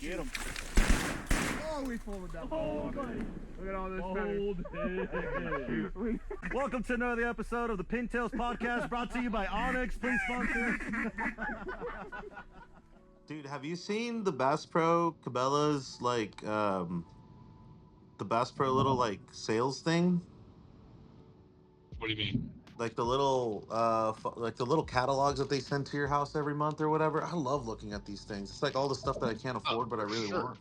Get him. Oh, we pulled it down. Oh, buddy. Look at all this. Welcome to another episode of the Pintails Podcast, brought to you by Onyx. Please sponsor. Dude, have you seen the Bass Pro Cabela's the Bass Pro little like sales thing? What do you mean? Like the little like the little catalogs that they send to your house every month or whatever. I love looking at these things. It's like all the stuff that I can't afford but I really want.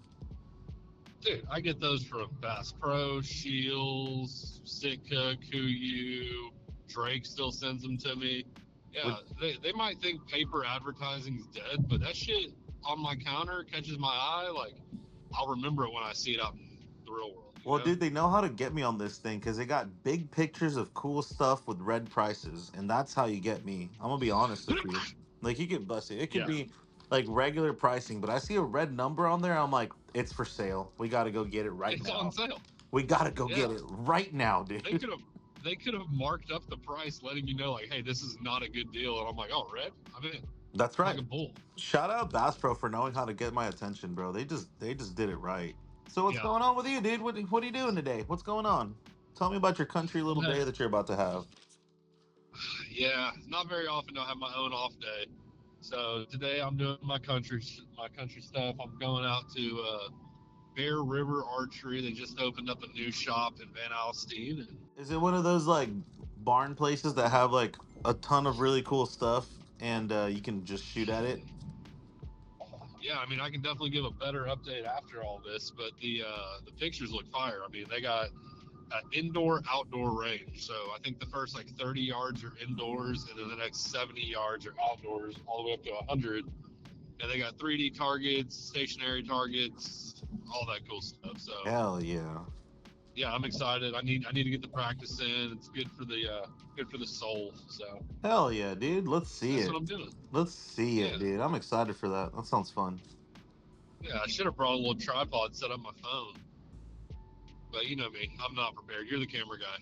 Dude, I get those from Bass Pro, Shields, Sitka, Kuyu. Drake still sends them to me. Yeah, they might think paper advertising's dead, but that shit on my counter catches my eye. Like, I'll remember it when I see it out in the real world. Well, dude, they know how to get me on this thing because they got big pictures of cool stuff with red prices, and that's how you get me. I'm gonna be honest with you. Like, you get busted. It could be like regular pricing, but I see a red number on there. I'm like, it's for sale. We got to go get it right now. It's on sale. We got to go get it right now, dude. They could have marked up the price, letting me know, like, hey, this is not a good deal. And I'm like, oh, red? I'm in. That's right. Like a bull. Shout out Bass Pro for knowing how to get my attention, bro. They just did it right. So what's going on with you, dude? What are you doing today? What's going on? Tell me about your country little day that you're about to have. Yeah, not very often do I have my own off day. So today I'm doing my country stuff. I'm going out to Bear River Archery. They just opened up a new shop in Van Alstyne. Is it one of those like barn places that have like a ton of really cool stuff and you can just shoot at it? Yeah, I mean, I can definitely give a better update after all this, but the pictures look fire. I mean, they got an indoor-outdoor range. So I think the first like 30 yards are indoors, and then the next 70 yards are outdoors, all the way up to 100. And they got 3D targets, stationary targets, all that cool stuff. So hell yeah. Yeah, I'm excited. I need to get the practice in. It's good for the soul. So hell yeah, dude. Let's see that's it. what I'm doing. Let's see it, dude. I'm excited for that. That sounds fun. Yeah, I should have brought a little tripod, set up my phone. But you know me, I'm not prepared. You're the camera guy.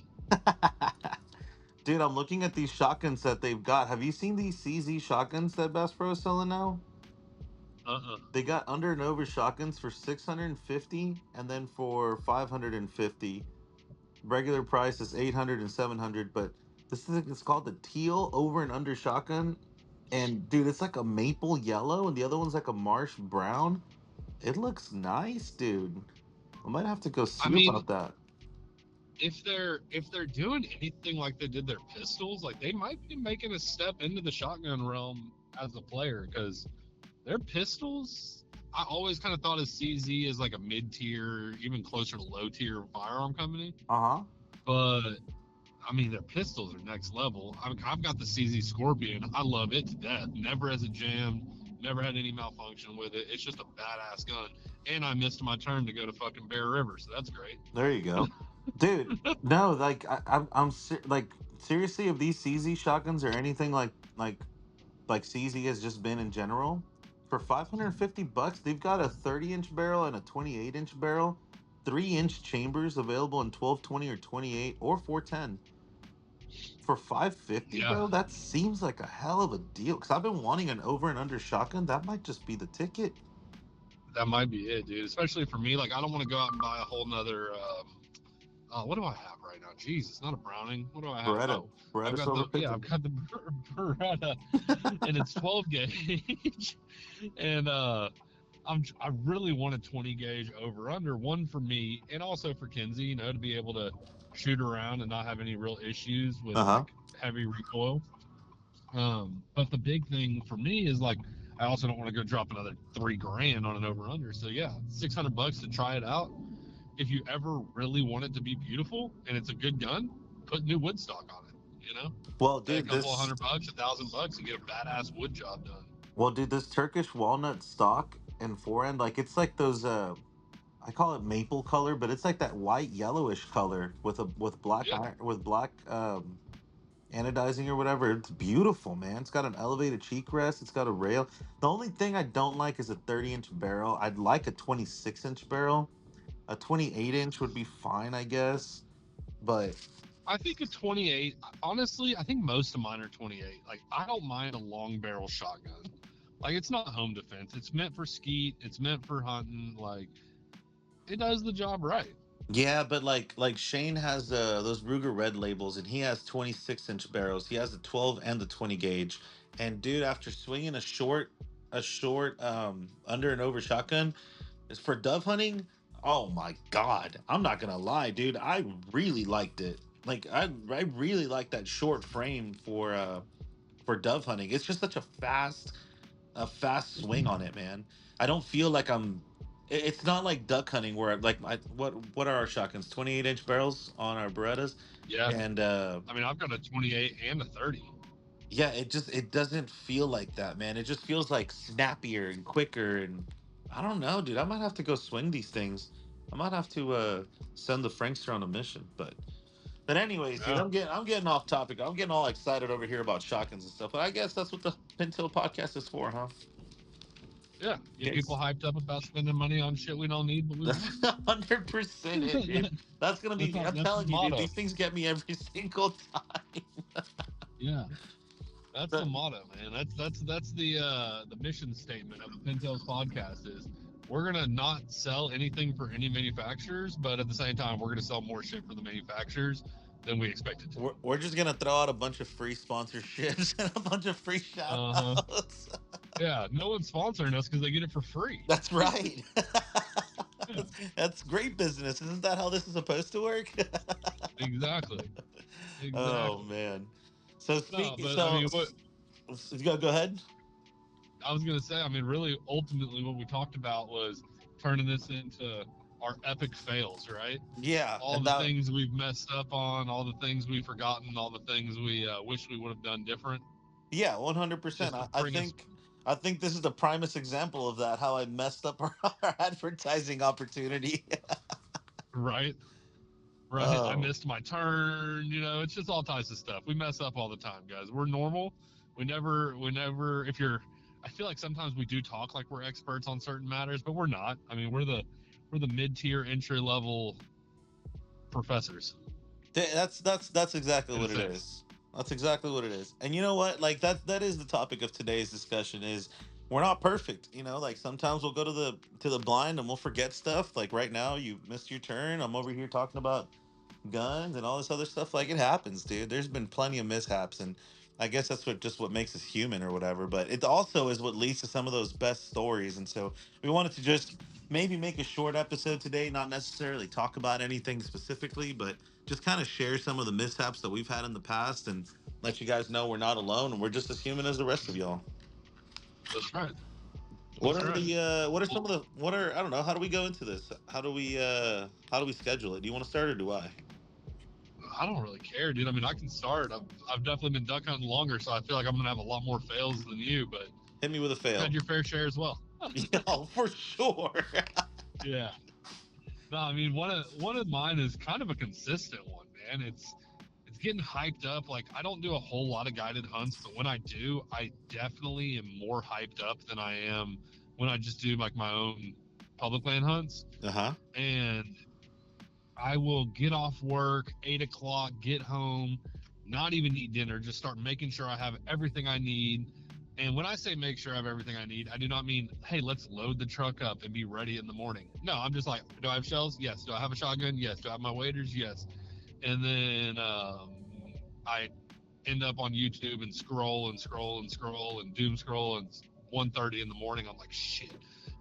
Dude, I'm looking at these shotguns that they've got. Have you seen these CZ shotguns that Bass Pro is selling now? They got under and over shotguns for $650 and then for $550. Regular price is $800 and $700, but this thing is called the teal over and under shotgun. And dude, it's like a maple yellow, and the other one's like a marsh brown. It looks nice, dude. I might have to go see about that. If they're doing anything like they did their pistols, like they might be making a step into the shotgun realm as a player, because their pistols, I always kind of thought of CZ as like a mid-tier, even closer to low-tier firearm company. But I mean, their pistols are next level. I've got the CZ Scorpion. I love it to death. Never has a jam. Never had any malfunction with it. It's just a badass gun. And I missed my turn to go to fucking Bear River, so that's great. There you go. Dude, no, like I'm like seriously, if these CZ shotguns are anything like CZ has just been in general, for $550, they've got a 30-inch barrel and a 28-inch barrel, 3-inch chambers available in 1220 or 28 or 410. For $550, bro, that seems like a hell of a deal. Because I've been wanting an over and under shotgun. That might just be the ticket. That might be it, dude. Especially for me, like I don't want to go out and buy a whole nother. What do I have right now? Jeez, it's not a Browning. What do I have? Beretta I've got the Beretta, and it's 12 gauge, and I really want a 20 gauge over under, one for me and also for Kinsey, you know, to be able to shoot around and not have any real issues with like heavy recoil. But the big thing for me is like I also don't want to go drop another $3,000 on an over under. So yeah, $600 to try it out. If you ever really want it to be beautiful and it's a good gun, put new wood stock on it, you know? Well, dude, a couple $100, $1,000 and get a badass wood job done. Well, dude, this Turkish walnut stock and forend, like it's like those I call it maple color, but it's like that white yellowish color with black anodizing or whatever. It's beautiful, man. It's got an elevated cheek rest. It's got a rail. The only thing I don't like is a 30-inch barrel. I'd like a 26-inch barrel. A 28-inch would be fine, I guess. But I think a 28, honestly, I think most of mine are 28. Like, I don't mind a long barrel shotgun. Like, it's not home defense. It's meant for skeet. It's meant for hunting. Like, it does the job right. Yeah, but like Shane has those Ruger Red labels, and he has 26-inch barrels. He has the 12 and the 20 gauge. And dude, after swinging a short under and over shotgun, is for dove hunting. Oh my god, I'm not gonna lie, dude. I really liked it. Like I really like that short frame for dove hunting. It's just such a fast swing on it, man. I don't feel like it's not like duck hunting where like what are our shotguns? 28-inch barrels on our Berettas, Yeah. and I mean, I've got a 28 and a 30. yeah, it doesn't feel like that, man. It just feels like snappier and quicker, and I don't know, dude. I might have to go swing these things. I might have to send the Frankster on a mission, but anyways, dude, Yeah. I'm getting off topic. I'm getting all excited over here about shotguns and stuff. But I guess that's what the Pintail podcast is for, huh? Yeah. Get Yes. people hyped up about spending money on shit we don't need, but we That's want. 100% it, dude. That's gonna be. I'm That's the telling you, dude. motto. These things get me every single time. Yeah. That's the But motto, man. That's the mission statement of the Pintails podcast is we're gonna not sell anything for any manufacturers, but at the same time we're gonna sell more shit for the manufacturers than we expected to. we're just gonna throw out a bunch of free sponsorships and a bunch of free shout Uh-huh. outs. Yeah, no one's sponsoring us because they get it for free. That's right. Yeah, That's great business. Isn't that how this is supposed to work? exactly. Oh Exactly. man. So No, speak. but I So mean, what go ahead. I was gonna say, I mean, really, ultimately, what we talked about was turning this into our epic fails, right? Yeah, All and the that. things we've messed up on, all the things we've forgotten, all the things we wish we would have done different, Yeah, 100%. just to I bring us think this is the primest example of that. How I messed up our advertising opportunity. right. Right. I Oh, missed my turn. You know, it's just all types of stuff. We mess up all the time, guys. We're normal. We never. If you're, I feel like sometimes we do talk like we're experts on certain matters, but we're not. I mean, we're the mid-tier entry level professors that's exactly in a what it sense. is. That's exactly what it is. And you know what? Like that is the topic of today's discussion. Is we're not perfect. Like sometimes we'll go to the blind and we'll forget stuff. Like right now, you missed your turn. I'm over here talking about guns and all this other stuff. Like it happens, dude. There's been plenty of mishaps, and I guess that's what makes us human or whatever. But it also is what leads to some of those best stories. And so we wanted to just maybe make a short episode today, not necessarily talk about anything specifically, but just kind of share some of the mishaps that we've had in the past and let you guys know we're not alone and we're just as human as the rest of y'all. That's right. What That's are right. what are some of the what are I don't know, how do we go into this? How do we schedule it? Do you want to start or do I? I don't really care, dude. I mean, I can start. I've definitely been duck hunting longer, so I feel like I'm gonna have a lot more fails than you, but Hit me with a you've had fail. your fair share as well. Yo, for sure. Yeah. No, I mean one of mine is kind of a consistent one, man. It's getting hyped up. Like I don't do a whole lot of guided hunts, but when I do, I definitely am more hyped up than I am when I just do like my own public land hunts. Uh-huh. And I will get off work 8 o'clock, get home, not even eat dinner, just start making sure I have everything I need. And when I say make sure I have everything I need, I do not mean, hey, let's load the truck up and be ready in the morning. No, I'm just like, do I have shells? Yes. Do I have a shotgun? Yes. Do I have my waders? Yes. And then I end up on YouTube and scroll and scroll and scroll and doom scroll, and it's 1:30 in the morning. I'm like, shit,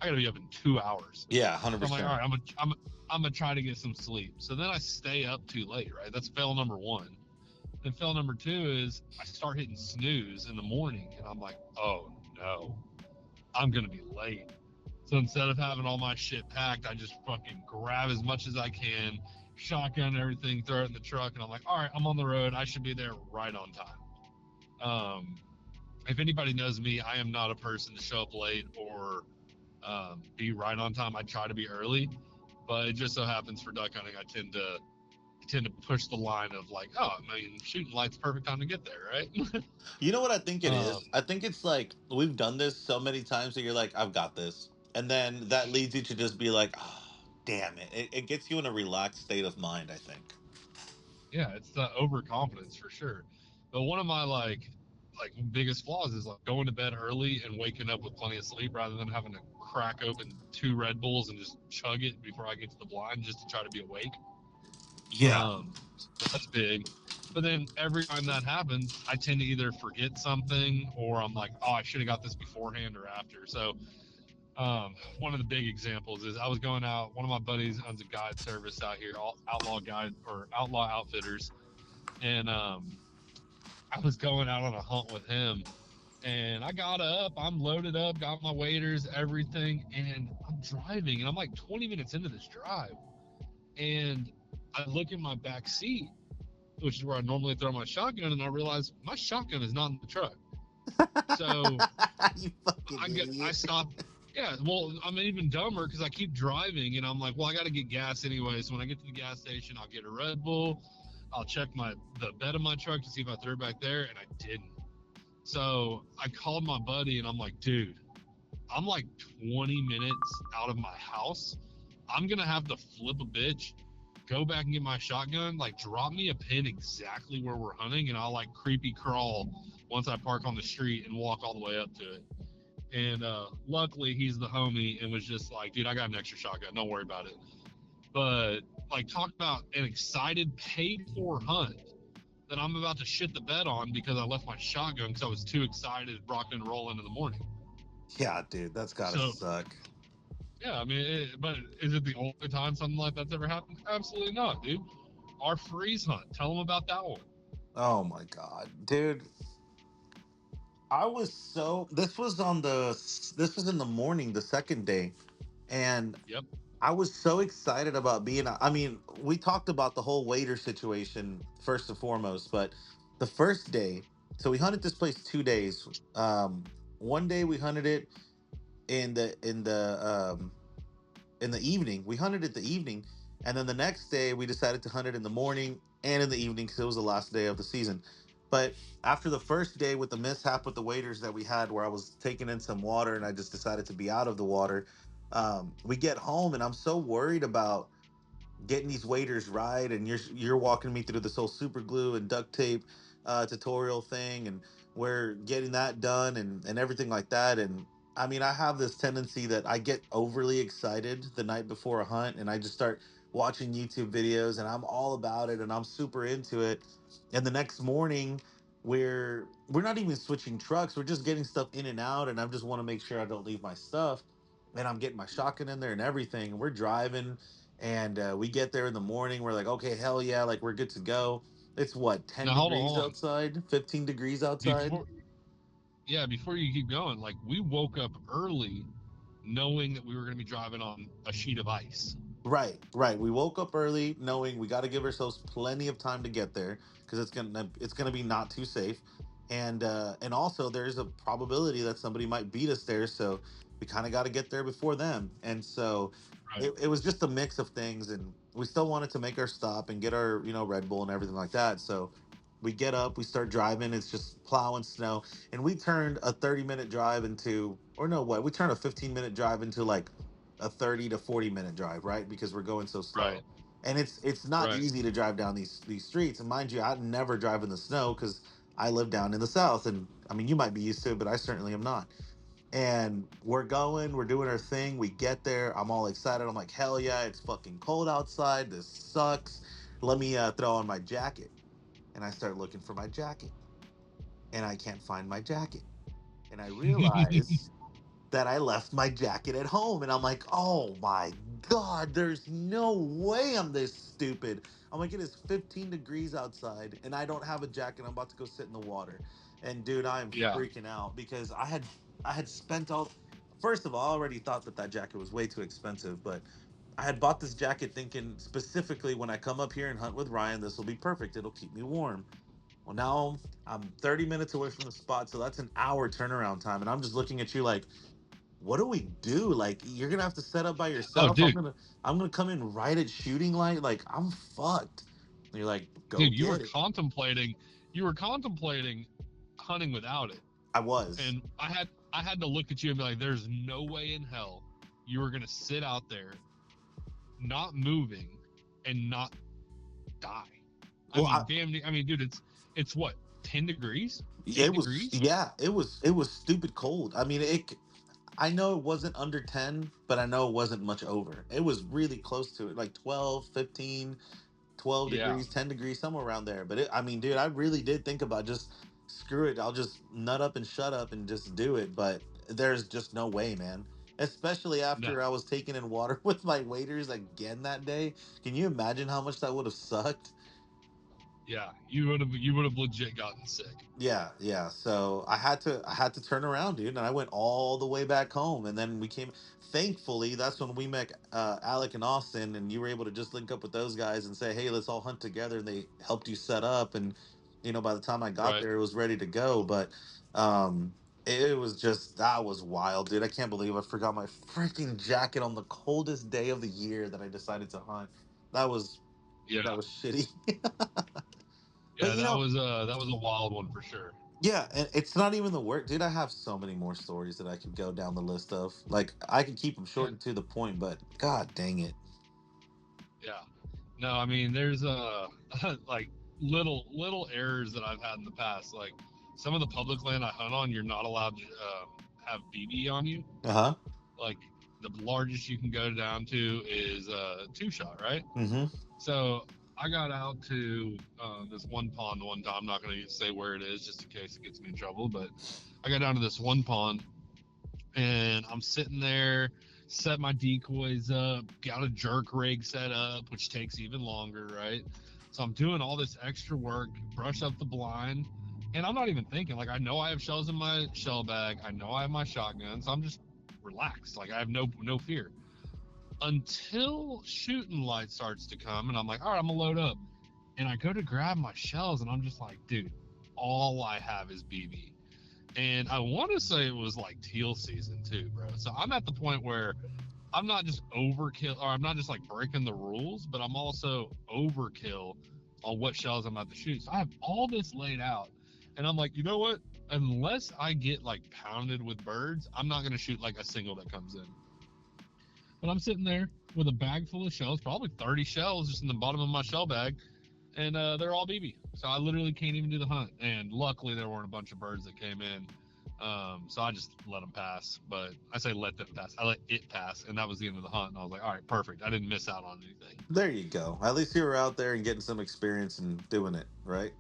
I gotta be up in 2 hours. Yeah, So I'm like, all 100%. right, I'm gonna try to get some sleep. So then I stay up too late, right? That's fail number one. Then fail number two is I start hitting snooze in the morning, and I'm like, oh no, I'm gonna be late. So instead of having all my shit packed, I just fucking grab as much as I can, shotgun everything, throw it in the truck, and I'm like, all right, I'm on the road. I should be there right on time. If anybody knows me, I am not a person to show up late or be right on time. I try to be early, but it just so happens for duck hunting, I tend to push the line of like, oh, I mean, shooting light's perfect time to get there, right? You know what I think it um, is? I think it's like we've done this so many times that you're like, I've got this. And then that leads you to just be like, oh, damn it. It gets you in a relaxed state of mind, I think. yeah, it's the overconfidence for sure. But one of my like like biggest flaws is like going to bed early and waking up with plenty of sleep rather than having to crack open 2 Red Bulls and just chug it before I get to the blind just to try to be awake. Yeah. That's big. But then every time that happens, I tend to either forget something or I'm like, oh, I should have got this beforehand or after. So one of the big examples is I was going out. One of my buddies owns a guide service out here, Outlaw Guide or Outlaw Outfitters, and I was going out on a hunt with him. And I got up, I'm loaded up, got my waders, everything, and I'm driving, and I'm like 20 minutes into this drive, and I look in my back seat, which is where I normally throw my shotgun, and I realize my shotgun is not in the truck. So You fucking idiot. I stopped. Yeah, well, I'm even dumber because I keep driving, and I'm like, well, I got to get gas anyway. So when I get to the gas station, I'll get a Red Bull. I'll check the bed of my truck to see if I threw it back there, and I didn't. So I called my buddy, and I'm like, dude, I'm like 20 minutes out of my house. I'm gonna have to flip a bitch, go back and get my shotgun, like drop me a pin exactly where we're hunting, and I'll like creepy crawl once I park on the street and walk all the way up to it. And luckily he's the homie and was just like, dude, I got an extra shotgun, don't worry about it. But like, talk about an excited paid for hunt that I'm about to shit the bed on because I left my shotgun because I was too excited rocking and rolling in the morning. Yeah, dude, that's gotta suck. Yeah, I mean, but is it the only time something like that's ever happened? Absolutely not, dude. Our freeze hunt, tell them about that one. Oh my god, dude. This was in the morning, the second day, and Yep. I was so excited about I mean, we talked about the whole waiter situation first and foremost, but the first day, so we hunted this place 2 days. One day we hunted it in the evening. We hunted it the evening, and then the next day we decided to hunt it in the morning and in the evening because it was the last day of the season. But after the first day with the mishap with the waders that we had, where I was taking in some water and I just decided to be out of the water, we get home and I'm so worried about getting these waders right, and you're walking me through this whole super glue and duct tape tutorial thing, and we're getting that done and everything like that. And I mean, I have this tendency that I get overly excited the night before a hunt, and I just start watching YouTube videos, and I'm all about it, and I'm super into it. And the next morning, we're not even switching trucks, we're just getting stuff in and out, and I just want to make sure I don't leave my stuff. And I'm getting my shotgun in there and everything, and we're driving, and we get there in the morning. We're like, okay, hell yeah, like we're good to go. It's what, 10 Now degrees hold on. outside, 15 degrees outside. Before you keep going, like we woke up early knowing that we were going to be driving on a sheet of ice. Right. We woke up early knowing we got to give ourselves plenty of time to get there because it's gonna be not too safe, and also there's a probability that somebody might beat us there, so we kind of got to get there before them. And so Right. it was just a mix of things, and we still wanted to make our stop and get our Red Bull and everything like that. So we get up, we start driving. It's just plowing snow, and we turned a 30-minute drive into, or no, what? We turned a 15-minute drive into like a 30 to 40-minute drive, right? Because we're going so slow. Right. And it's not Right. easy to drive down these streets. And mind you, I never drive in the snow because I live down in the south. And I mean, you might be used to it, but I certainly am not. And we're doing our thing. We get there. I'm all excited. I'm like, hell yeah, it's fucking cold outside. This sucks. Let me throw on my jacket. And I start looking for my jacket. And I can't find my jacket. And I realize that I left my jacket at home. And I'm like, oh my God, there's no way I'm this stupid. I'm like, it is 15 degrees outside and I don't have a jacket. I'm about to go sit in the water. And dude, I am Yeah. freaking out because I had spent all, first of all, I already thought that jacket was way too expensive, but I had bought this jacket thinking specifically when I come up here and hunt with Ryan, this will be perfect. It'll keep me warm. Well, now I'm 30 minutes away from the spot, so that's an hour turnaround time. And I'm just looking at you like, what do we do? Like, you're gonna have to set up by Oh, yourself. I'm dude. gonna I'm gonna come in right at shooting light. Like, I'm fucked. And you're like, go Dude, you get were it. contemplating hunting without it. I was. And I had to look at you and be like, there's no way in hell you were gonna sit out there not moving and not die. Well, I mean, dude, it's what, 10 degrees. Yeah, 10 it was. degrees. Yeah, it was stupid cold. I mean, I know it wasn't under 10, but I know it wasn't much over. It was really close to it, like 12, 15, 12 Yeah. degrees, 10 degrees, somewhere around there. But I mean, dude, I really did think about just screw it. I'll just nut up and shut up and just do it. But there's just no way, man. Especially No. after I was taking in water with my waders again that day. Can you imagine how much that would have sucked? Yeah. You would have legit gotten sick. Yeah, yeah. So I had to turn around, dude, and I went all the way back home, and then we came. Thankfully, that's when we met Alec and Austin, and you were able to just link up with those guys and say, "Hey, let's all hunt together." And they helped you set up, and by the time I got Right. there, it was ready to go. But um, it was just that was wild, dude. I can't believe I forgot my freaking jacket on the coldest day of the year that I decided to hunt. That was Yeah. that was shitty. But Yeah. That was a wild one for sure. yeah, and it's not even the work, dude. I have so many more stories that I could go down the list of. Like I could keep them short And and to the point, but god dang it. yeah. No, I mean, there's like little errors that I've had in the past. Like some of the public land I hunt on, you're not allowed to have BB on you. Uh huh. Like the largest you can go down to is two shot, right? Mm-hmm. So I got out to this one pond one time. I'm not going to say where it is just in case it gets me in trouble, but I got down to this one pond and I'm sitting there, set my decoys up, got a jerk rig set up, which takes even longer, right? So I'm doing all this extra work, brush up the blind, and I'm not even thinking. Like I know I have shells in my shell bag, I know I have my shotgun, so I'm just relaxed. Like I have no fear until shooting light starts to come, and I'm like, all right, I'm gonna load up, and I go to grab my shells, and I'm just like, dude, all I have is BB. And I want to say it was like teal season too, bro. So I'm at the point where I'm not just overkill, or I'm not just like breaking the rules, but I'm also overkill on what shells I'm about to shoot. So I have all this laid out, and I'm like, you know what? Unless I get like pounded with birds, I'm not gonna shoot like a single that comes in. But I'm sitting there with a bag full of shells, probably 30 shells just in the bottom of my shell bag, and they're all BB. So I literally can't even do the hunt. And luckily, there weren't a bunch of birds that came in. So I just let them pass. But I say let them pass. I let it pass, and that was the end of the hunt. And I was like, all right, perfect. I didn't miss out on anything. There you go. At least you were out there and getting some experience and doing it, right?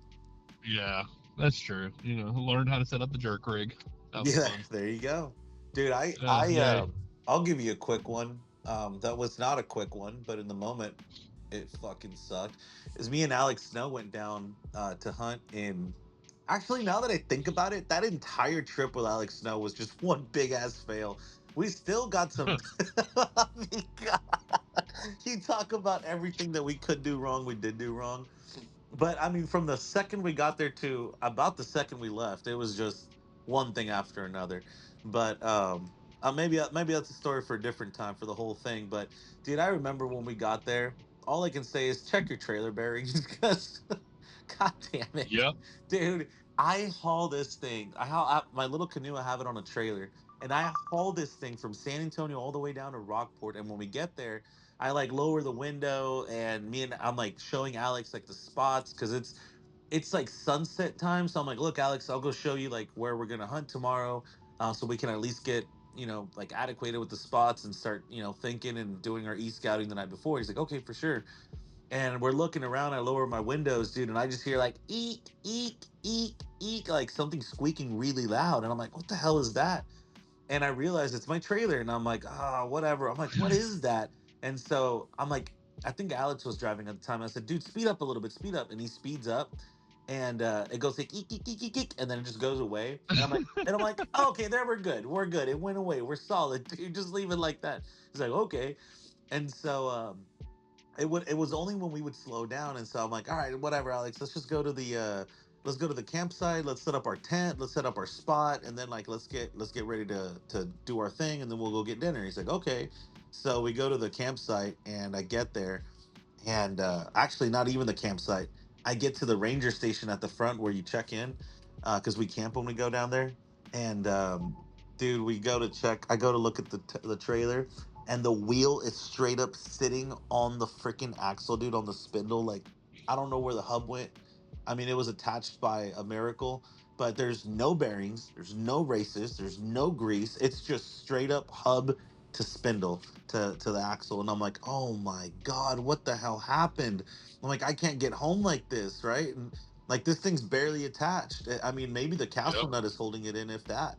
Yeah, that's true. Learned how to set up the jerk rig. That was Yeah, fun. there you go. Dude, Yay. I'll give you a quick one. That was not a quick one, but in the moment it fucking sucked. Is me and Alex Snow went down to hunt in actually now that I think about it, that entire trip with Alex Snow was just one big ass fail. We still got some I mean, God. You talk about everything that we could do wrong, we did do wrong. But I mean, from the second we got there to about the second we left, it was just one thing after another. But maybe that's a story for a different time for the whole thing. But dude, I remember when we got there. All I can say is check your trailer bearings because, god damn it, Yep. dude! I haul this thing. My little canoe. I have it on a trailer, and I haul this thing from San Antonio all the way down to Rockport. And when we get there, I like lower the window and I'm like showing Alex like the spots because it's like sunset time. So I'm like, look, Alex, I'll go show you like where we're gonna hunt tomorrow, so we can at least get like adequated with the spots and start thinking and doing our scouting the night before. He's like, okay, for sure. And we're looking around. I lower my windows, dude, and I just hear like eek, eek, eek, eek, like something squeaking really loud. And I'm like, what the hell is that? And I realized it's my trailer, and I'm like, whatever. I'm like, what is that? And so I'm like, I think Alex was driving at the time. I said, dude, speed up a little bit, speed up. And he speeds up, and it goes like eek, eek, eek, eek, eek, and then it just goes away. And I'm like, oh, okay, there we're good. It went away. We're solid, dude. Just leave it like that. He's like, okay. And so it was only when we would slow down, and so I'm like, all right, whatever, Alex, let's go to the campsite, let's set up our tent, let's set up our spot, and then like let's get ready to do our thing, and then we'll go get dinner. He's like, okay. So we go to the campsite, and I get there, and actually not even the campsite. I get to the ranger station at the front where you check in, because we camp when we go down there. And dude, we go to check. I go to look at the trailer, and the wheel is straight up sitting on the freaking axle, dude, on the spindle. Like I don't know where the hub went. I mean, it was attached by a miracle, but there's no bearings, there's no races, there's no grease. It's just straight up hub to spindle to the axle. And I'm like, oh my God, what the hell happened? I'm like, I can't get home like this, right? And like this thing's barely attached. I mean, maybe the Yep. castle nut is holding it in, if that.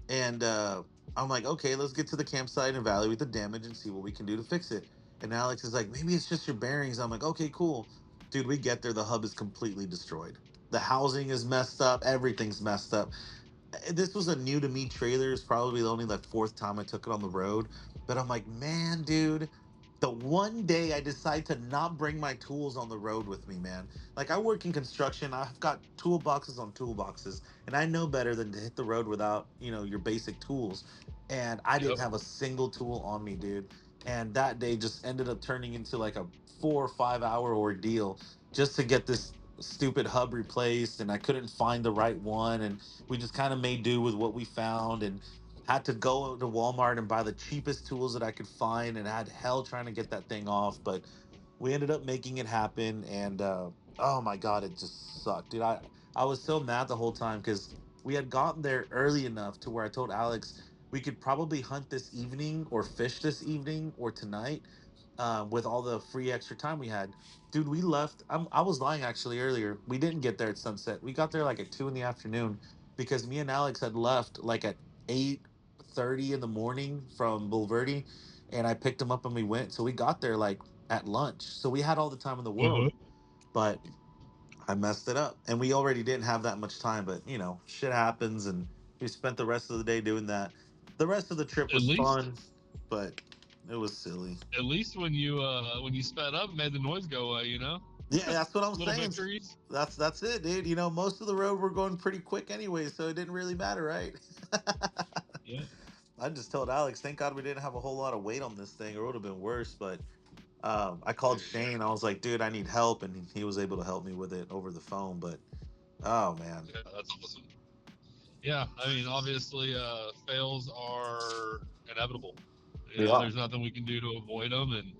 And I'm like, okay, let's get to the campsite and evaluate the damage and see what we can do to fix it. And Alex is like, maybe it's just your bearings. I'm like, okay, cool. Dude, we get there, the hub is completely destroyed. The housing is messed up, everything's messed up. This was a new to me trailer. It's probably only the fourth time I took it on the road. But I'm like, man, dude, the one day I decide to not bring my tools on the road with me, man. Like I work in construction, I've got toolboxes on toolboxes, and I know better than to hit the road without, your basic tools. And I didn't Yep. have a single tool on me, dude. And that day just ended up turning into like a 4 or 5 hour ordeal just to get this stupid hub replaced, and I couldn't find the right one, and we just kind of made do with what we found, and had to go to Walmart and buy the cheapest tools that I could find, and had hell trying to get that thing off. But we ended up making it happen, and oh my God, it just sucked, dude. I was so mad the whole time because we had gotten there early enough to where I told Alex we could probably hunt this evening or fish this evening or tonight, with all the free extra time we had. Dude, we left. I was lying actually earlier. We didn't get there at sunset. We got there like at 2 in the afternoon because me and Alex had left like at 8:30 in the morning from Bulverde, and I picked him up and we went. So we got there like at lunch. So we had all the time in the Uh-huh. world, but I messed it up. And we already didn't have that much time, but shit happens, and we spent the rest of the day doing that. The rest of the trip At was least, fun, but it was silly. at least when you sped up, and made the noise go away. Yeah, that's what I'm Little saying. victories. That's it, dude. Most of the road we're going pretty quick anyway, so it didn't really matter, right? Yeah. I just told Alex, thank God we didn't have a whole lot of weight on this thing, or it would have been worse. But I called Shane. I was like, dude, I need help, and he was able to help me with it over the phone. But oh man, Yeah, that's awesome. Yeah, I mean, obviously, fails are inevitable. yeah, There's nothing we can do to avoid them, and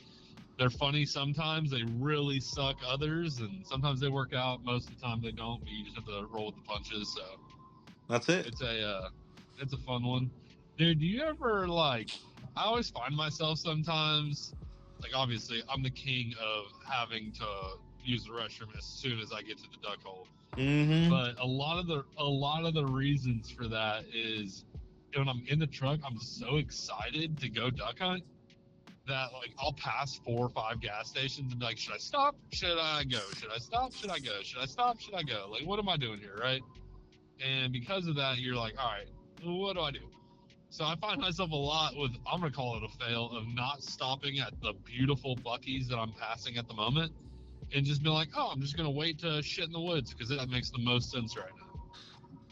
they're funny sometimes. They really suck others, and sometimes they work out. Most of the time, they don't. But you just have to roll with the punches. So that's it. it's a fun one, dude. Do you ever like? I always find myself sometimes, like obviously, I'm the king of having to use the restroom as soon as I get to the duck hole. Mm-hmm. But a lot of the reasons for that is when I'm in the truck, I'm so excited to go duck hunt that like I'll pass 4 or 5 gas stations and be like, should I stop? Should I go? Should I stop? Should I go? Should I stop? Should I go? Like, what am I doing here, right? And because of that, you're like, all right, what do I do? So I find myself a lot with, I'm gonna call it a fail, of not stopping at the beautiful buckies that I'm passing at the moment, and just be like, oh, I'm just gonna wait to shit in the woods because that makes the most sense right now.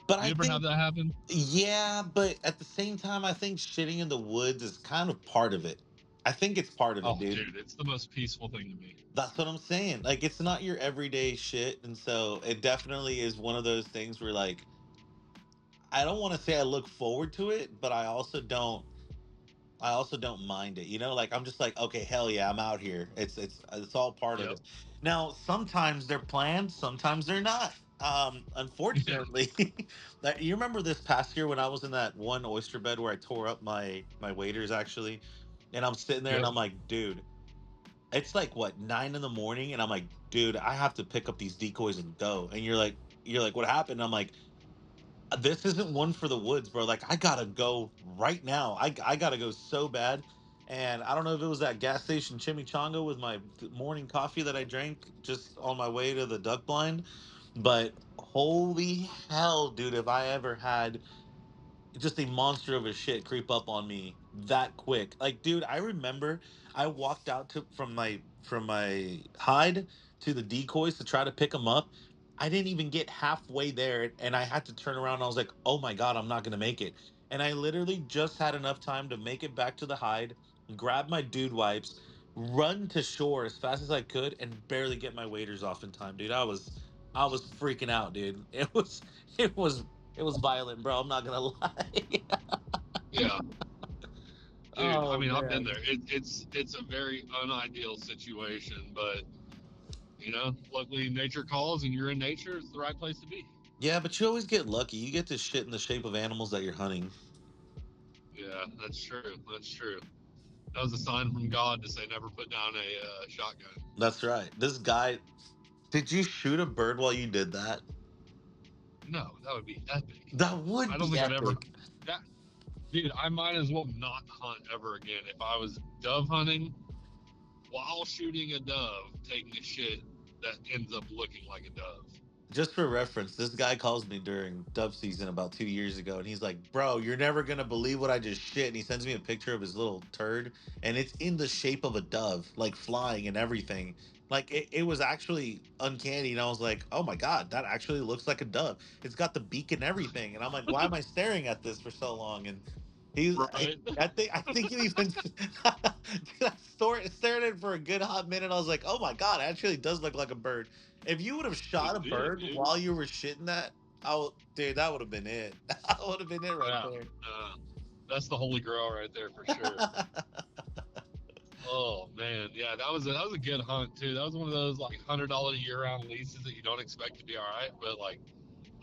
But You I ever have think, that happen? yeah, but at the same time, I think shitting in the woods is kind of part of it. I think it's part of it, Oh, dude. dude, it's the most peaceful thing to me. That's what I'm saying. Like, it's not your everyday shit. And so it definitely is one of those things where, like, I don't want to say I look forward to it, but I also don't mind it. Like I'm just like, okay, hell yeah, I'm out here. It's all part of Yep. it. Now, sometimes they're planned, sometimes they're not. Yeah. Unfortunately, that you remember this past year when I was in that one oyster bed where I tore up my waders actually, and I'm sitting there and Yep. I'm like, dude, it's like what 9 in the morning, and I'm like, dude, I have to pick up these decoys and go. And you're like, what happened? And I'm like, this isn't one for the woods, bro. Like I gotta go right now. I gotta go so bad. And I don't know if it was that gas station chimichanga with my morning coffee that I drank just on my way to the duck blind. But holy hell, dude, if I ever had just a monster of a shit creep up on me that quick. Like, dude, I remember I walked out to from my hide to the decoys to try to pick them up. I didn't even get halfway there, and I had to turn around. And I was like, "Oh my god, I'm not gonna make it." And I literally just had enough time to make it back to the hide, grab my dude wipes, run to shore as fast as I could, and barely get my waders off in time, dude. I was freaking out, dude. It was violent, bro. I'm not gonna lie. Yeah. Dude, I Oh mean, I've been man. there. It's a very unideal situation, but You know, luckily nature calls, and you're in nature. It's the right place to be. Yeah, but you always get lucky. You get to shit in the shape of animals that you're hunting. Yeah, that's true. That's true. That was a sign from God to say never put down a shotgun. That's right. This guy, did you shoot a bird while you did that? No, that would be epic. That would I don't be think I'd ever. epic. That dude, I might as well not hunt ever again. If I was dove hunting while shooting a dove, taking a shit that ends up looking like a dove. Just for reference, this guy calls me during dove season about 2 years ago, and he's like, "Bro, you're never gonna believe what I just shit." And he sends me a picture of his little turd, and it's in the shape of a dove, like flying and everything. Like it was actually uncanny, and I was like, "Oh my god, that actually looks like a dove. It's got the beak and everything." And I'm like, "Why am I staring at this for so long?" And Right? I think he even dude, stared at it for a good hot minute. I was like, "Oh my god, it actually does look like a bird." If you would have shot a It did, bird dude. while you were shitting that, dude, that would have been it. That would have been it right Yeah. there. That's the holy grail right there for sure. Oh man, yeah, that was a good hunt too. That was one of those like $100 year-round leases that you don't expect to be all right, but like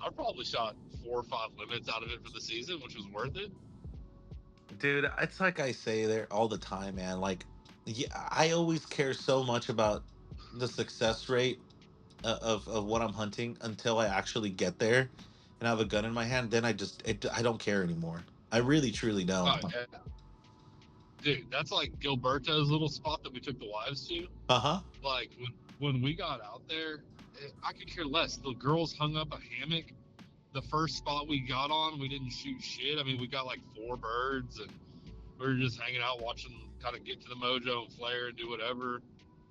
I probably shot 4 or 5 limits out of it for the season, which was worth it. Dude, it's like I say there all the time, man. Like, yeah, I always care so much about the success rate of what I'm hunting until I actually get there and have a gun in my hand. Then I don't care anymore. I really truly don't. Oh yeah, dude, that's like Gilberto's little spot that we took the wives to. Uh huh. Like when we got out there, I could care less. The girls hung up a hammock. The first spot we got on, we didn't shoot shit. I mean, we got like 4 birds, and we were just hanging out, watching them kind of get to the mojo and flare and do whatever.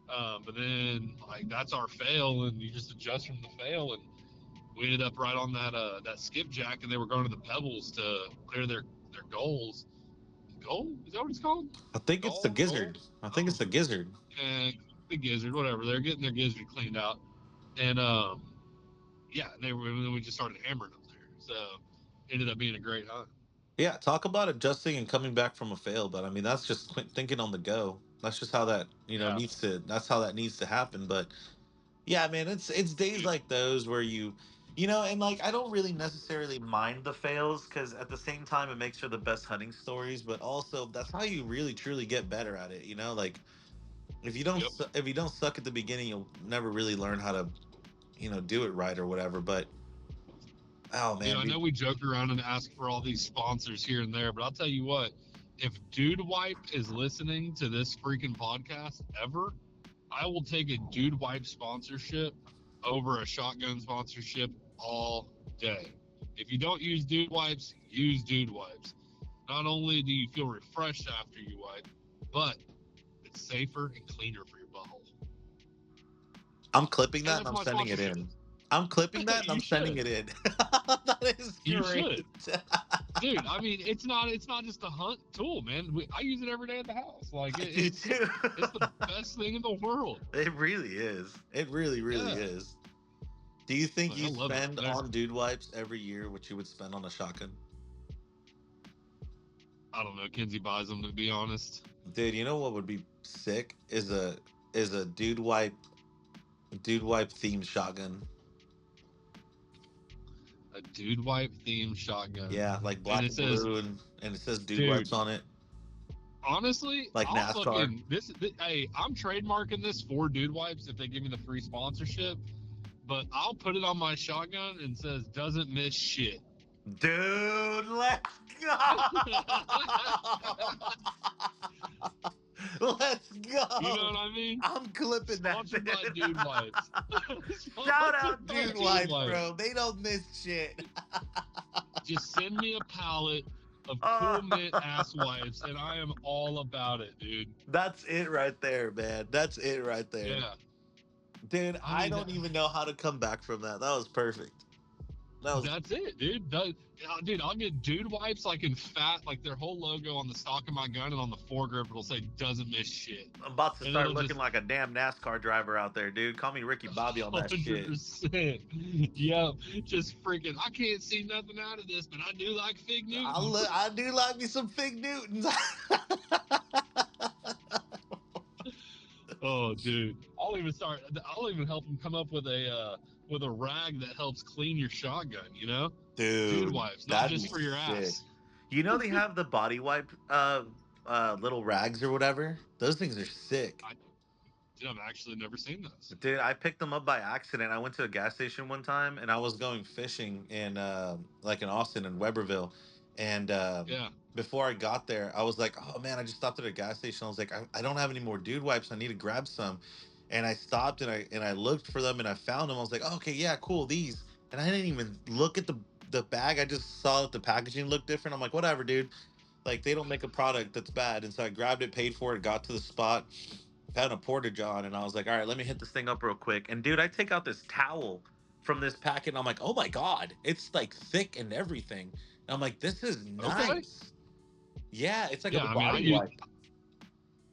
But then, like, that's our fail, and you just adjust from the fail, and we ended up right on that skipjack, and they were going to the pebbles to clear their goals. Goal? Is that what it's called? I think it's the Goal? gizzard. I think it's the gizzard. And the gizzard, whatever. They're getting their gizzard cleaned out, and yeah, we just started hammering them there. So it ended up being a great hunt. Yeah, talk about adjusting and coming back from a fail, but I mean that's just thinking on the go. That's just how that Yeah. needs to. That's how that needs to happen. But yeah, man, it's days like those where and like I don't really necessarily mind the fails because at the same time it makes for the best hunting stories. But also that's how you really truly get better at it. Like Yep. if you don't suck at the beginning, you'll never really learn how to do it right or whatever. But oh man, I know we joke around and ask for all these sponsors here and there, but I'll tell you what, if Dude Wipe is listening to this freaking podcast ever, I will take a Dude Wipe sponsorship over a shotgun sponsorship all day. If you don't use Dude Wipes, use Dude Wipes. Not only do you feel refreshed after you wipe, but it's safer and cleaner for your butthole. I'm clipping And that and that's I'm my sending it sponsorship. in. I'm clipping that and You I'm sending should. it in. That is You great. Dude, I mean, it's not just a hunt tool, man. I use it every day at the house. Like I do it's too. the best thing in the world. It really is. It really, really Yeah. is. Do you think Like, you I love it. spend on dude wipes every year what you would spend on a shotgun? I don't know. Kinsey buys them, to be honest. Dude, you know what would be sick is a dude wipe themed shotgun. A Dude Wipe themed shotgun. Yeah, like black and, it says, blue and it says dude dude, wipes on it. honestly, Like I'll NASCAR. fucking hey, I'm trademarking this for Dude Wipes if they give me the free sponsorship. But I'll put it on my shotgun and says doesn't miss shit. Dude, let's go. Let's go. You know what I mean? I'm clipping that. Sponsored by Dude Wipes. Shout out Sponsored by Dude Wipes, bro. They don't miss shit. Just send me a pallet of cool mint ass wipes, and I am all about it, dude. That's it right there, man. That's it right there. Yeah. Dude, I I mean, don't even know how to come back from that. That was perfect. That's it, dude. Dude, I'll get Dude Wipes like in fat, like their whole logo on the stock of my gun, and on the foregrip it'll say "doesn't miss shit." I'm about to And start it'll looking just- like a damn NASCAR driver out there, dude. Call me Ricky Bobby on that shit. 100%. Yep. Just freaking. I can't see nothing out of this, but I do like Fig Newtons. I do like me some Fig Newtons. Oh, dude. I'll I'll even help them come up with a rag that helps clean your shotgun. You know, dude Dude, wipes, not that'd just be for your sick. ass. You know they have the body wipe little rags or whatever. Those things are sick. Dude, I've actually never seen those. Dude, I picked them up by accident. I went to a gas station one time and I was going fishing in like in Austin and Weberville. And Yeah. before I got there, I was like, oh man, I just stopped at a gas station. I was like, I don't have any more dude wipes. I need to grab some. And I stopped and I looked for them and I found them. I was like, oh, okay, yeah, cool, these. And I didn't even look at the bag. I just saw that the packaging looked different. I'm like, whatever, dude. Like they don't make a product that's bad. And so I grabbed it, paid for it, got to the spot, found a portage on, and I was like, all right, let me hit this thing up real quick. And dude, I take out this towel from this packet, and I'm like, oh my god, it's like thick and everything. And I'm like, this is Okay. nice. Yeah, it's like Yeah, a I mean, body wipe.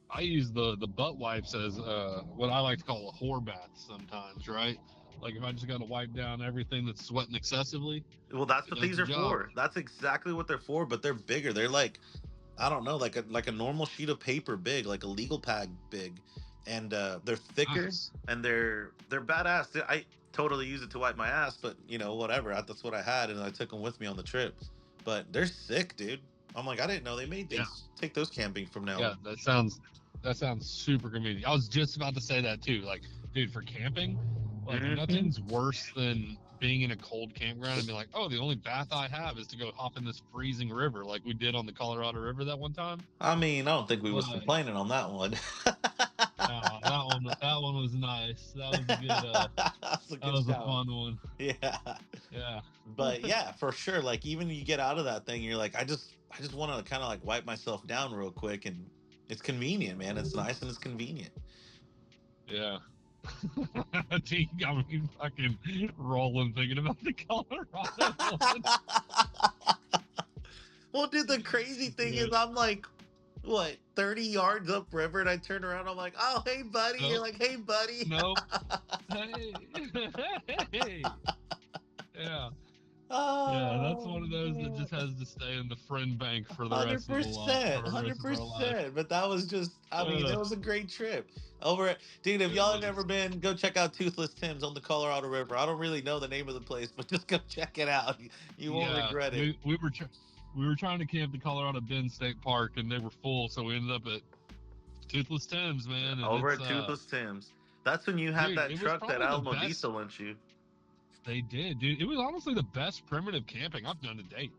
I use the butt wipes as what I like to call a whore bath sometimes, right? Like if I just got to wipe down everything that's sweating excessively. Well, that's it what does these the are job. for. That's exactly what they're for, but they're bigger. They're like, I don't know, like a normal sheet of paper big, like a legal pad big. And they're thicker Nice. and they're badass. I totally use it to wipe my ass, but you know, whatever. That's what I had and I took them with me on the trip. But they're sick, dude. I'm like, I didn't know they made these. Yeah. Take those camping from now Yeah, on. that sounds super convenient. I was just about to say that too. Like, dude, for camping, like Mhm. nothing's worse than being in a cold campground and be like, oh, the only bath I have is to go hop in this freezing river, like we did on the Colorado River that one time. I mean, I don't think we was Like, complaining on that one. no, that one was nice. That was a good. That's a That good was a shout. fun one. Yeah. Yeah. But yeah, for sure. Like even you get out of that thing, you're like, I just want to kind of like wipe myself down real quick, and it's convenient, man. It's nice and it's convenient. Yeah. Gee, got me fucking rolling thinking about the Colorado one. Well, dude, the crazy thing is, Good. I'm like, what, 30 yards upriver, and I turn around, I'm like, oh, hey, buddy. You're Nope. like, hey, buddy. Nope. Hey. Hey. Yeah. Oh, Yeah, that's one of those that just has to stay in the friend bank for the rest of the life, 100%, for the rest of our life. 100%. But that was just, I mean, it was a great trip. Dude, if It y'all have was. never been, go check out Toothless Tim's on the Colorado River. I don't really know the name of the place, but just go check it out. You won't regret it. We were trying to camp the Colorado Bend State Park and they were full, so we ended up at Toothless Tim's, man. And Over it's, at Toothless Tim's. That's when you had dude, that it was truck that probably the Alamo best- Diesel lent you. They did, dude. It was honestly the best primitive camping I've done to date.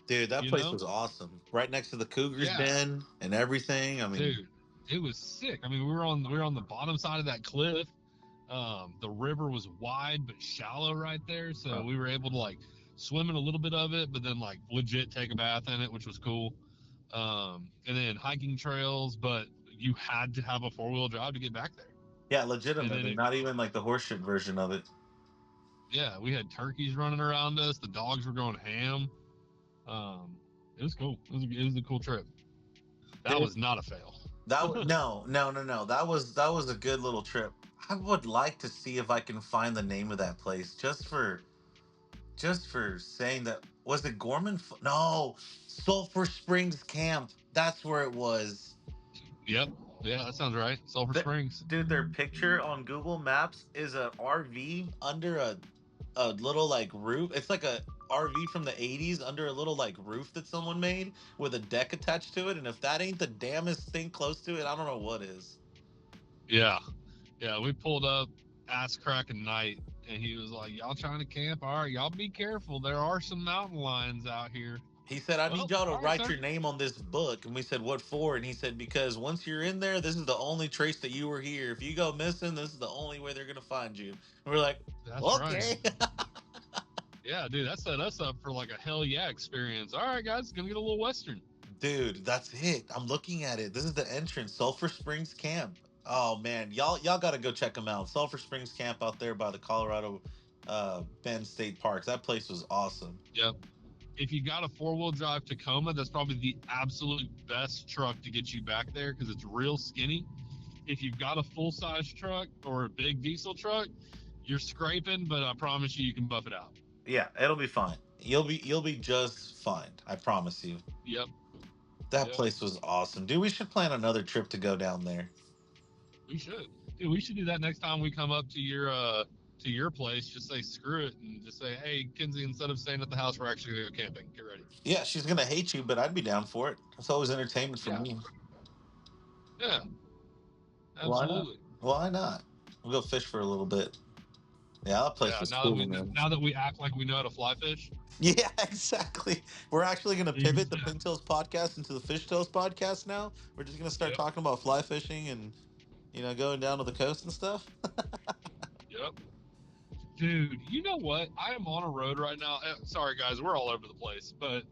Dude, that You place know? was awesome. Right next to the Cougars Yeah. Den and everything. I mean, Dude, it was sick. I mean, we were on the bottom side of that cliff. The river was wide but shallow right there, so we were able to like swim in a little bit of it, but then like legit take a bath in it, which was cool. And then hiking trails, but you had to have a 4-wheel drive to get back there. yeah, legitimately. Not even like the horseshit version of it. Yeah, we had turkeys running around us. The dogs were going ham. It was cool. It was a cool trip. That was not a fail. That was no. That was a good little trip. I would like to see if I can find the name of that place just for saying that. Was it Gorman? No, Sulphur Springs Camp. That's where it was. Yep. Yeah, that sounds right. Sulphur Springs. Dude, their picture on Google Maps is an RV under a little like roof. It's like a RV from the 80s under a little like roof that someone made with a deck attached to it. And if that ain't the damnest thing close to it, I don't know what is. Yeah. Yeah, we pulled up ass cracking night and he was like, y'all trying to camp? All right, y'all be careful. There are some mountain lions out here. He said, I need y'all to write your name on this book. And we said, what for? And he said, because once you're in there, this is the only trace that you were here. If you go missing, this is the only way they're going to find you. And we're like, That's okay. Right. Yeah, dude, that set us up for like a hell yeah experience. All right, guys, gonna get a little Western. Dude, that's it. I'm looking at it. This is the entrance, Sulphur Springs Camp. Oh man, y'all got to go check them out. Sulphur Springs Camp out there by the Colorado Bend State Parks. That place was awesome. Yep. If you got a 4-wheel drive Tacoma, that's probably the absolute best truck to get you back there because it's real skinny. If you've got a full-size truck or a big diesel truck, you're scraping, but I promise you can buff it out. Yeah, it'll be fine. You'll be just fine. I promise you. Yep. That place was awesome. Dude, we should plan another trip to go down there. We should. Dude, we should do that next time we come up to your place. Just say screw it and just say, hey, Kinsey, instead of staying at the house, we're actually gonna go camping. Get ready. Yeah, she's gonna hate you, but I'd be down for it. It's always entertainment for Yeah. me. Yeah, Why not? absolutely. Why not? We'll go fish for a little bit. Yeah, that place Yeah. was cool, man. Now that we act like we know how to fly fish. Yeah, exactly. We're actually gonna pivot the Yeah. Pintails podcast into the Fish Tales podcast now. We're just gonna start Yep. talking about fly fishing and going down to the coast and stuff. Yep. Dude, you know what? I am on a road right now. Sorry, guys, we're all over the place, but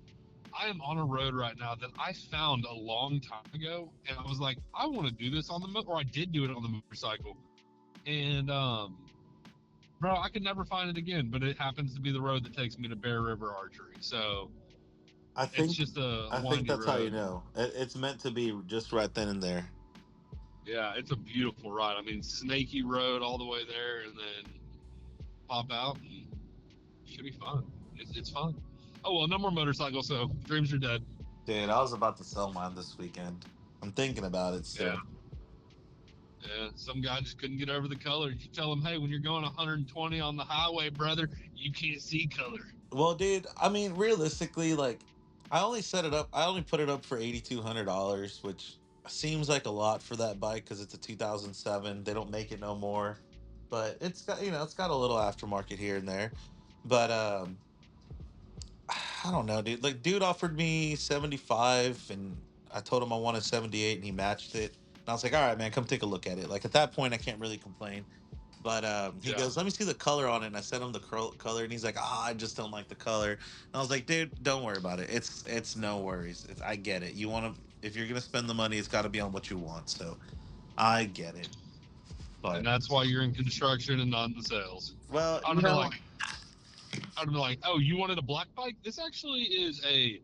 I am on a road right now that I found a long time ago, and I was like, I want to do this on the or I did do it on the motorcycle, and bro, I could never find it again. But it happens to be the road that takes me to Bear River Archery, so I it's think just a I think windy that's how you road. know. It's meant to be just right then and there. Yeah, it's a beautiful ride. I mean, snaky road all the way there, and then pop out, and it should be fun. It's fun. Oh well, no more motorcycle, so dreams are dead. Dude, I was about to sell mine this weekend. I'm thinking about it still. Yeah. Yeah, some guy just couldn't get over the color. You tell him, hey, when you're going 120 on the highway, brother, you can't see color. Well, dude, I mean, realistically, like, I only put it up for $8,200, which seems like a lot for that bike because it's a 2007. They don't make it no more, but it's got, it's got a little aftermarket here and there. But I don't know, dude. Like, dude offered me 75, and I told him I wanted 78, and he matched it. And I was like, all right, man, come take a look at it. Like, at that point, I can't really complain. But he Yeah. goes, let me see the color on it. And I sent him the color, and he's like, I just don't like the color. And I was like, dude, don't worry about it. It's no worries. I get it. You want to, if you're gonna spend the money, it's got to be on what you want. So I get it. But And that's why you're in construction and not in the sales. well, I'd have been like, oh, you wanted a black bike? This actually is a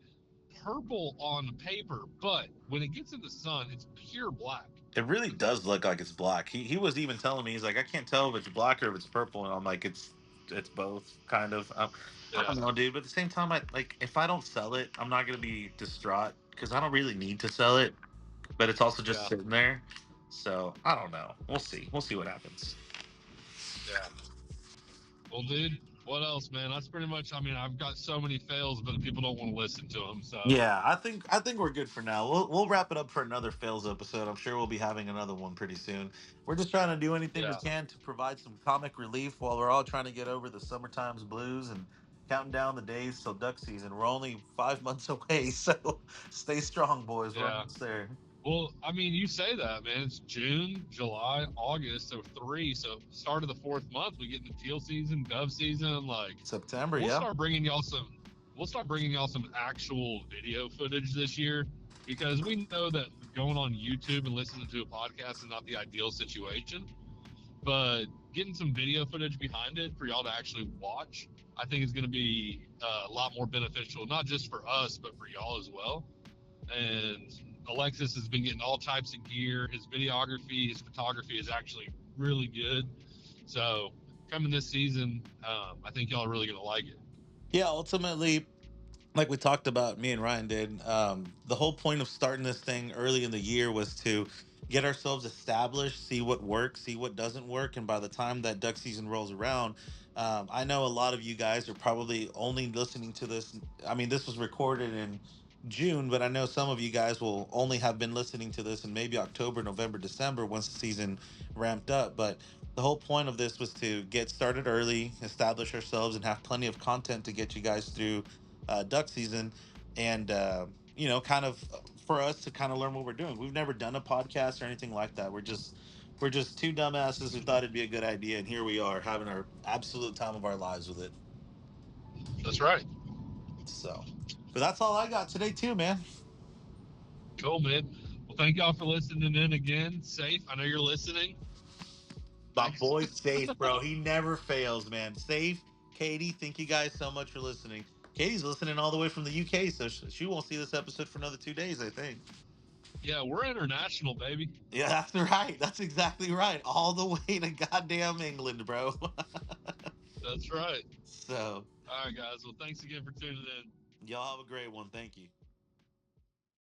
purple on paper, but when it gets in the sun, it's pure black. it really does look like it's black. He was even telling me, he's like, I can't tell if it's black or if it's purple, and I'm like, it's both kind of. I Yeah. don't know, dude. But at the same time, if I don't sell it, I'm not gonna be distraught because I don't really need to sell it. But it's also just Yeah. sitting there. So I don't know. We'll see. We'll see what happens. Yeah. Well, dude, what else, man? That's pretty much. I mean, I've got so many fails, but people don't want to listen to them. So Yeah, I think we're good for now. We'll wrap it up for another fails episode. I'm sure we'll be having another one pretty soon. We're just trying to do anything we yeah, can to provide some comic relief while we're all trying to get over the summertime's blues and counting down the days till duck season. We're only 5 months away, so stay strong, boys. We're yeah. almost there. Well, I mean, you say that, man. It's June, July, August, so 3. So start of the 4th month, we get into teal season, dove season. Like September, we'll yeah. start bringing y'all some. We'll start bringing y'all some actual video footage this year because we know that going on YouTube and listening to a podcast is not the ideal situation. But getting some video footage behind it for y'all to actually watch, I think is going to be a lot more beneficial, not just for us, but for y'all as well. And Alexis has been getting all types of gear. His videography, his photography is actually really good. So coming this season, I think y'all are really going to like it. Yeah, ultimately, like we talked about, me and Ryan did, the whole point of starting this thing early in the year was to get ourselves established, see what works, see what doesn't work. And by the time that duck season rolls around, I know a lot of you guys are probably only listening to this. I mean, this was recorded in June, but I know some of you guys will only have been listening to this in maybe October, November, December once the season ramped up. But the whole point of this was to get started early, establish ourselves, and have plenty of content to get you guys through duck season, and kind of for us to kind of learn what we're doing. We've never done a podcast or anything like that. We're just two dumbasses who thought it'd be a good idea, and here we are having our absolute time of our lives with it. That's right. So, but that's all I got today too, man. Cool, man. Well, thank y'all for listening in again. Safe. I know you're listening. My boy's Safe, bro. He never fails, man. Safe, Katie, thank you guys so much for listening. Katie's listening all the way from the UK, so she won't see this episode for another 2 days, I think. Yeah, we're international, baby. Yeah, that's right. That's exactly right. All the way to goddamn England, bro. That's right. So, all right, guys. Well, thanks again for tuning in. y'all have a great one. Thank you.